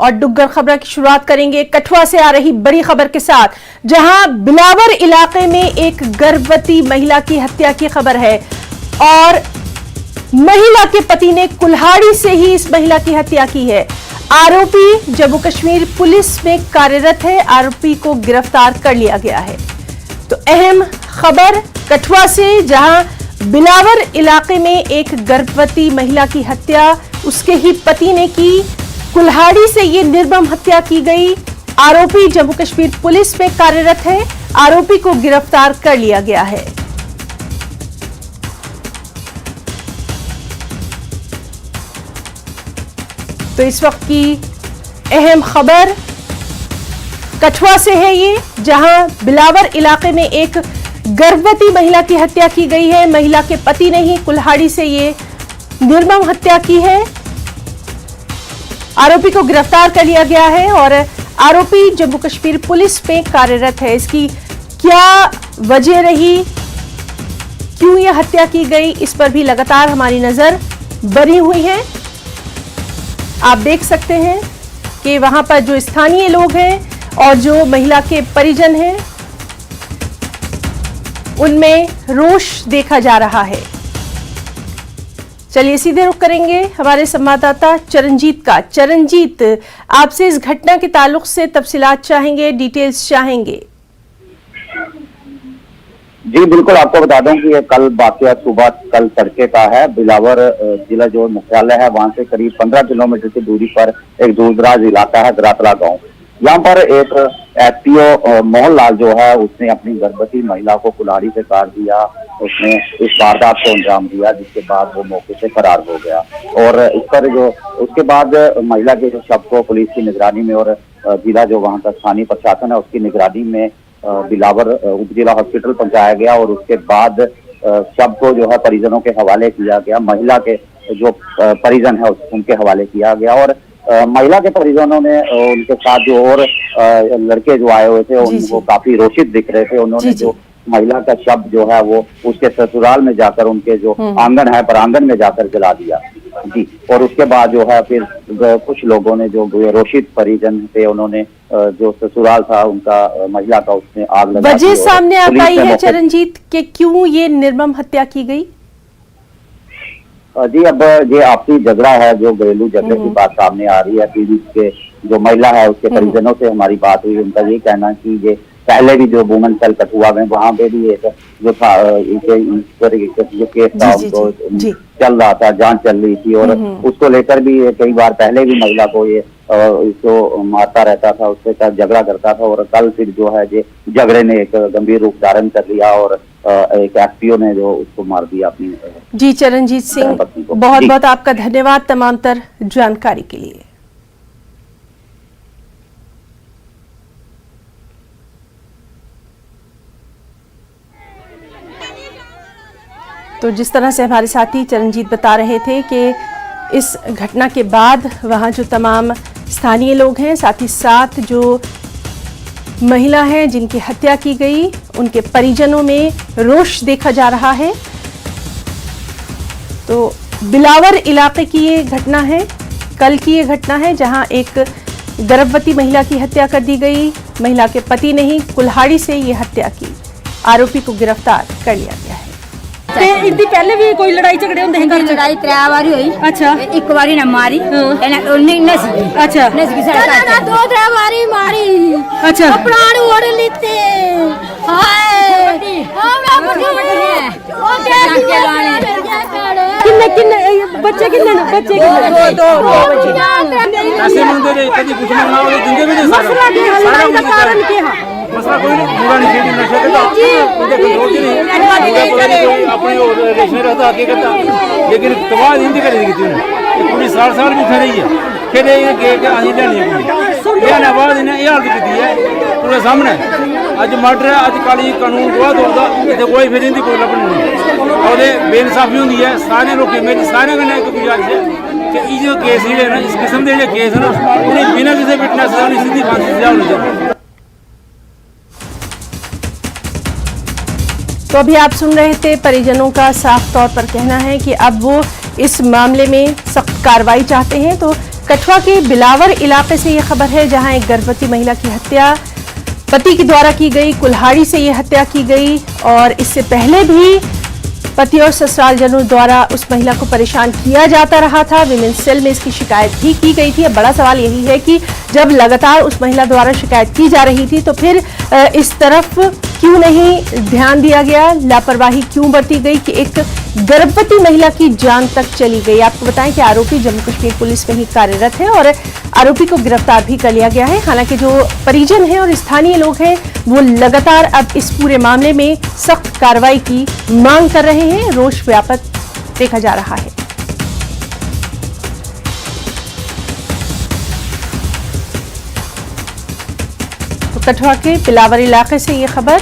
और डुग्गर खबर की शुरुआत करेंगे कठुआ से आ रही बड़ी खबर के साथ, जहां बिलावर इलाके में एक गर्भवती महिला की हत्या की खबर है और महिला के पति ने कुल्हाड़ी से ही इस महिला की हत्या की है। आरोपी जम्मू कश्मीर पुलिस में कार्यरत है। आरोपी को गिरफ्तार कर लिया गया है। तो अहम खबर कठुआ से, जहां बिलावर इलाके में एक गर्भवती महिला की हत्या उसके ही पति ने की। कुल्हाड़ी से ये निर्मम हत्या की गई। आरोपी जम्मू कश्मीर पुलिस में कार्यरत है। आरोपी को गिरफ्तार कर लिया गया है। तो इस वक्त की अहम खबर कठुआ से है ये, जहां बिलावर इलाके में एक गर्भवती महिला की हत्या की गई है। महिला के पति ने ही कुल्हाड़ी से ये निर्मम हत्या की है। आरोपी को गिरफ्तार कर लिया गया है और आरोपी जम्मू कश्मीर पुलिस में कार्यरत है। इसकी क्या वजह रही, क्यों यह हत्या की गई, इस पर भी लगातार हमारी नजर बनी हुई है। आप देख सकते हैं कि वहां पर जो स्थानीय लोग हैं और जो महिला के परिजन हैं, उनमें रोष देखा जा रहा है। चलिए सीधे रुख करेंगे हमारे संवाददाता चरणजीत का। चरणजीत, आपसे इस घटना के ताल्लुक से तफसीलात चाहेंगे, डिटेल्स चाहेंगे। जी बिल्कुल, आपको बता दूं कि ये कल वाकया सुबह कल तड़के का है। बिलावर जिला जो मुख्यालय है वहां से करीब 15 किलोमीटर की दूरी पर एक दूरदराज इलाका है दरातला गांव। यहाँ पर एक एसपीओ मोहन लाल जो है उसने अपनी गर्भवती महिला को कुल्हाड़ी से काट दिया। उसने इस वारदात को अंजाम दिया, जिसके बाद वो मौके से फरार हो गया। और इस पर जो उसके बाद महिला के जो शव को पुलिस की निगरानी में और जिला जो वहाँ का स्थानीय प्रशासन है उसकी निगरानी में बिलावर उप जिला हॉस्पिटल पहुंचाया गया और उसके बाद शव को जो है परिजनों के हवाले किया गया। महिला के जो परिजन है उनके हवाले किया गया और महिला के परिजनों ने उनके साथ जो और लड़के जो आए हुए थे उनको काफी रोषित दिख रहे थे। उन्होंने जो महिला का शव जो है वो उसके ससुराल में जाकर उनके जो आंगन है प्रांगण में जाकर जला दिया जी। और उसके बाद जो है फिर कुछ लोगों ने जो रोषित परिजन थे उन्होंने जो ससुराल था उनका महिला का उसने आग लगा दी। वजह सामने आ पाई है चरणजीत कि क्यों ये निर्मम हत्या की गई? जी अब ये आपसी झगड़ा है, जो घरेलू झगड़े की बात सामने आ रही है। पीड़ित के जो महिला है उसके परिजनों से हमारी बात हुई। उनका ये कहना कि ये पहले भी जो वुमन सेल कठुआ में वहां पे भी एक जो था जो केस था उनको चल रहा था, जांच चल रही थी और उसको लेकर भी कई बार पहले भी महिला को ये इसको मारता रहता था, उसके साथ झगड़ा करता था। और कल फिर जो है ये झगड़े ने एक गंभीर रूप धारण कर लिया और एक एसपीओ ने जो उसको मार दिया अपनी। जी चरणजीत सिंह, बहुत बहुत आपका धन्यवाद तमाम तर जानकारी के लिए। तो जिस तरह से हमारे साथी चरणजीत बता रहे थे कि इस घटना के बाद वहां जो तमाम स्थानीय लोग हैं, साथ ही साथ जो महिला है जिनकी हत्या की गई, उनके परिजनों में रोष देखा जा रहा है। तो बिलावर इलाके की ये घटना है, कल की ये घटना है, जहां एक गर्भवती महिला की हत्या कर दी गई। महिला के पति ने ही कुल्हाड़ी से ये हत्या की। आरोपी को गिरफ्तार कर लिया गया है। ते इनदी पहले भी कोई लड़ाई झगड़े होंदे हैं? लड़ाई 3 बारी हुई। अच्छा, एक बारी ना मारी नस। अच्छा, ना 2-3 बारी मारी। अच्छा, प्राण ओढ़ लेते। हाय किन्ने बच्चे किन्ने दो ऐसे मंदिर है कभी कुछ ना हो जिंदगी में मसला की लड़ाई का कारण क्या है? मसला कोई नहीं, पूरा नहीं खेली नशे का उनके कंट्रोल नहीं अपने और रेशमे रहता आगे करता, लेकिन तबाह हिंदी करेगी थी उन्हें पूरी साल भी खड़ी है। फिर ये के आही लेनी है ये आवाज इन्हें ये हालत की है पूरे सामने। अज मर्डर है, अज कल कानून गवाह होगा, इतने कोई फिर इनकी कोई लभन नहीं और बेइंसाफी होंगी है। सारे लोग मेरी सारे कन्नै एक गुजारिश है कि ये जो केस है ना, इस किस्म के केस है ना, उन्हें बिना किसी फिटनेस सजा सीधी फांसी सजा होनी चाहिए। तो अभी आप सुन रहे थे परिजनों का साफ तौर पर कहना है कि अब वो इस मामले में सख्त कार्रवाई चाहते हैं। तो कठुआ के बिलावर इलाके से ये खबर है, जहां एक गर्भवती महिला की हत्या पति के द्वारा की गई। कुल्हाड़ी से ये हत्या की गई और इससे पहले भी पति और ससुरालजनों द्वारा उस महिला को परेशान किया जाता रहा था। विमेन सेल में इसकी शिकायत भी की गई थी। अब बड़ा सवाल यही है कि जब लगातार उस महिला द्वारा शिकायत की जा रही थी तो फिर इस तरफ क्यों नहीं ध्यान दिया गया, लापरवाही क्यों बरती गई कि एक गर्भवती महिला की जान तक चली गई। आपको बताएं कि आरोपी जम्मू कश्मीर पुलिस में ही कार्यरत है और आरोपी को गिरफ्तार भी कर लिया गया है। हालांकि जो परिजन हैं और स्थानीय लोग हैं वो लगातार अब इस पूरे मामले में सख्त कार्रवाई की मांग कर रहे हैं। रोष व्यापक देखा जा रहा है। तो कठुआ के बिलावर इलाके से ये खबर।